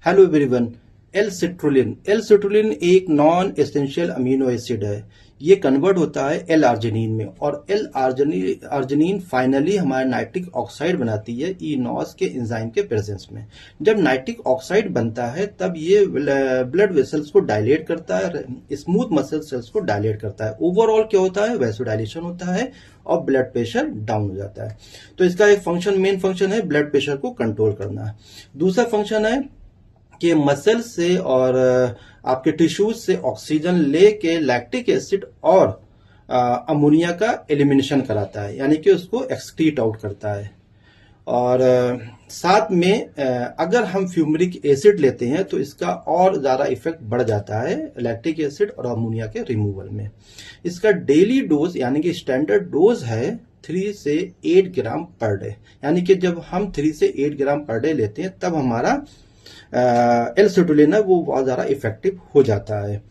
Hello everyone. L citrulline एक non essential amino acid है। ये कन्वर्ट होता है एल आर्जिनिन में और एल आर्जिनिन फाइनली हमारा नाइट्रिक ऑक्साइड बनाती है इनॉस के एंजाइम के प्रेजेंस में। जब नाइट्रिक ऑक्साइड बनता है तब ये ब्लड वेसल्स को डायलेट करता है, स्मूथ मसल सेल्स को डायलेट करता है। ओवरऑल क्या होता है, वैसोडाइलेशन होता है और ब्लड प्रेशर डाउन हो जाता है। तो इसका एक फंक्शन, मेन फंक्शन है ब्लड प्रेशर को कंट्रोल करना। दूसरा फंक्शन है कि मसल से और आपके टिश्यूज से ऑक्सीजन लेके लैक्टिक एसिड और अमोनिया का एलिमिनेशन कराता है, यानी कि उसको एक्सक्रीट आउट करता है। और साथ में अगर हम फ्यूमरिक एसिड लेते हैं तो इसका और ज्यादा इफेक्ट बढ़ जाता है लैक्टिक एसिड और अमोनिया के रिमूवल में। इसका डेली डोज यानी कि स्टैंडर्ड डोज है 3 से 8 ग्राम पर डे, यानी कि जब हम 3 से 8 ग्राम पर डे लेते हैं तब हमारा एल सिट्रुलिन है वो बहुत ज्यादा इफेक्टिव हो जाता है।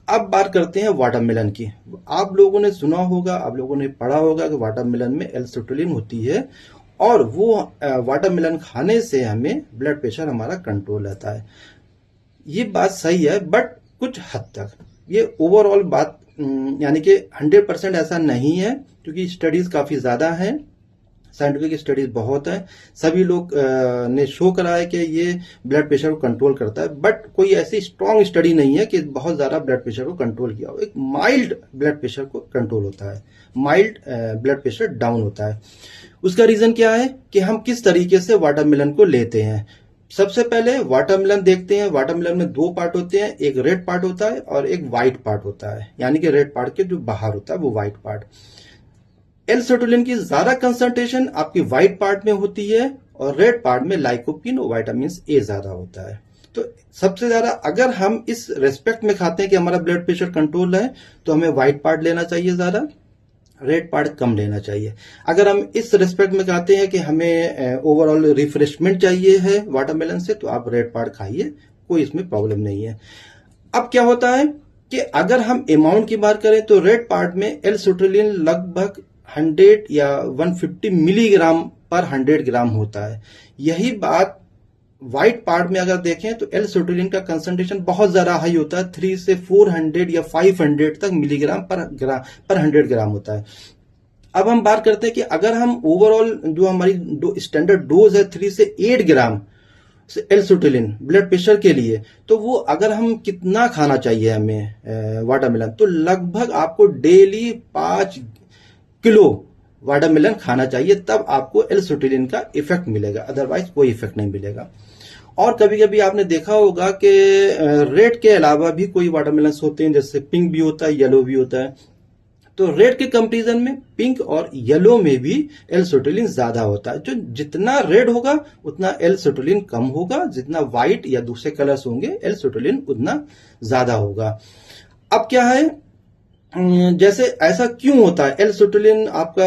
अब बात करते हैं वाटरमेलन की। आप लोगों ने सुना होगा, आप लोगों ने पढ़ा होगा कि वाटरमेलन में एल सिट्रुलिन होती है और वो वाटरमेलन खाने से हमें ब्लड प्रेशर हमारा कंट्रोल रहता है। ये बात सही है, बट कुछ हद तक ये ओवरऑल बात यानी कि 100% ऐसा नहीं है, क्योंकि स्टडीज काफी ज्यादा हैं, साइंटिफिक स्टडीज बहुत है। सभी लोग ने शो करा है कि ये ब्लड प्रेशर को कंट्रोल करता है, बट कोई ऐसी स्ट्रॉन्ग स्टडी नहीं है कि बहुत ज्यादा ब्लड प्रेशर को कंट्रोल किया हो। एक माइल्ड ब्लड प्रेशर को कंट्रोल होता है, माइल्ड ब्लड प्रेशर डाउन होता है। उसका रीजन क्या है कि हम किस तरीके से वाटरमेलन को लेते हैं। सबसे पहले वाटरमेलन देखते हैं। वाटरमेलन में 2 पार्ट होते हैं, एक रेड पार्ट होता है और एक व्हाइट पार्ट होता है, यानी कि रेड पार्ट के जो बाहर होता है वो व्हाइट पार्ट। एल सिट्रुलिन की ज्यादा कंसंट्रेशन आपकी व्हाइट पार्ट में होती है और रेड पार्ट में लाइकोपीन और विटामिन ए ज्यादा होता है। तो सबसे ज्यादा अगर हम इस रेस्पेक्ट में खाते हैं कि हमारा ब्लड प्रेशर कंट्रोल है तो हमें व्हाइट पार्ट लेना चाहिए ज्यादा, रेड पार्ट कम लेना चाहिए। अगर हम इस रेस्पेक्ट में खाते हैं कि हमें ओवरऑल रिफ्रेशमेंट चाहिए है वाटरमेलन से, तो आप रेड पार्ट खाइए, कोई इसमें प्रॉब्लम नहीं है। अब क्या होता है कि अगर हम अमाउंट की बात करें तो रेड पार्ट में एल सिट्रुलिन लगभग 100 या 150 मिलीग्राम पर 100 ग्राम होता है। यही बात व्हाइट पार्ट में अगर देखें तो एल सिट्रुलिन का कंसंट्रेशन बहुत ज्यादा हाई होता है, 3 से 400 या 500 तक मिलीग्राम पर 100 ग्राम होता है। अब हम बात करते हैं कि अगर हम ओवरऑल जो हमारी स्टैंडर्ड डोज है 3 से 8 ग्राम एल सिट्रुलिन ब्लड प्रेशर के लिए, तो वो अगर हम कितना खाना चाहिए हमें वाटरमेलन, तो लगभग आपको डेली 5 किलो वाटरमेलन खाना चाहिए, तब आपको एल सिट्रुलिन का इफेक्ट मिलेगा, अदरवाइज कोई इफेक्ट नहीं मिलेगा। और कभी कभी आपने देखा होगा कि रेड के अलावा भी कोई वाटरमेलन होते हैं, जैसे पिंक भी होता है, येलो भी होता है। तो रेड के कंपैरिजन में पिंक और येलो में भी एल सिट्रुलिन ज्यादा होता है। जो जितना रेड होगा उतना एल सिट्रुलिन कम होगा, जितना व्हाइट या दूसरे कलर्स होंगे एल सिट्रुलिन उतना ज्यादा होगा। अब क्या है, जैसे ऐसा क्यों होता है, एल सिट्रुलिन आपका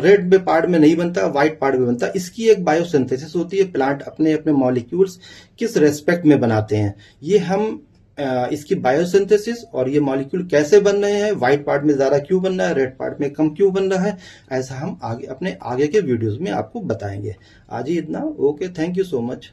रेड पार्ट में नहीं बनता, व्हाइट पार्ट में बनता है। इसकी एक बायोसिंथेसिस होती है, प्लांट अपने अपने मॉलिक्यूल्स किस रेस्पेक्ट में बनाते हैं, ये हम इसकी बायोसिंथेसिस और ये मॉलिक्यूल कैसे बन रहे हैं, व्हाइट पार्ट में ज्यादा क्यों बन रहा है, रेड पार्ट में कम क्यों बन रहा है, ऐसा हम आगे अपने आगे के वीडियोस में आपको बताएंगे। आज ही इतना। Okay, thank you so much.